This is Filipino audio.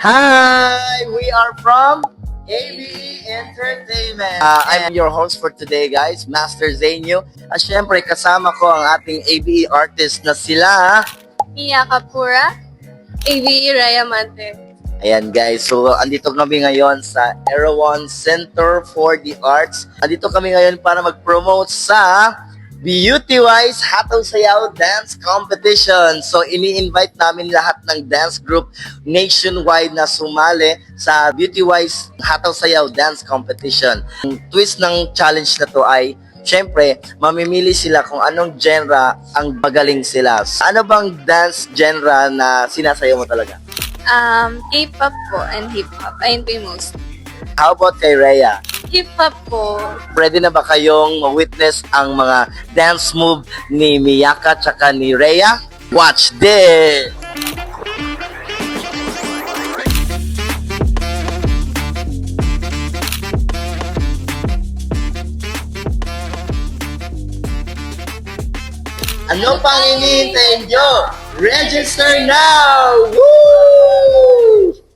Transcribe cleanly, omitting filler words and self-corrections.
Hi! We are from ABE Entertainment. I'm your host for today, guys, Master Zenyo. At syempre, kasama ko ang ating ABE artist na sila. Mia Kapura, ABE Raya Mante. Ayan, guys. So, andito kami ngayon sa Erawan Center for the Arts. Andito kami ngayon para mag-promote sa Beauty-Wise Hataw Sayaw Dance Competition. So, ini-invite namin lahat ng dance group nationwide na sumali sa Beauty-Wise Hataw Sayaw Dance Competition. Ang twist ng challenge na to ay, syempre, mamimili sila kung anong genre ang magaling sila. Ano bang dance genre na sinasayaw mo talaga? K-pop po and hip-hop. Ayun po yung most. How about kay Rhea? Hip-hop po. Ready na ba kayong ma-witness ang mga dance move ni Miyaka tsaka ni Rhea? Watch this! Ano pang hinihintay nyo? Register now! Woo!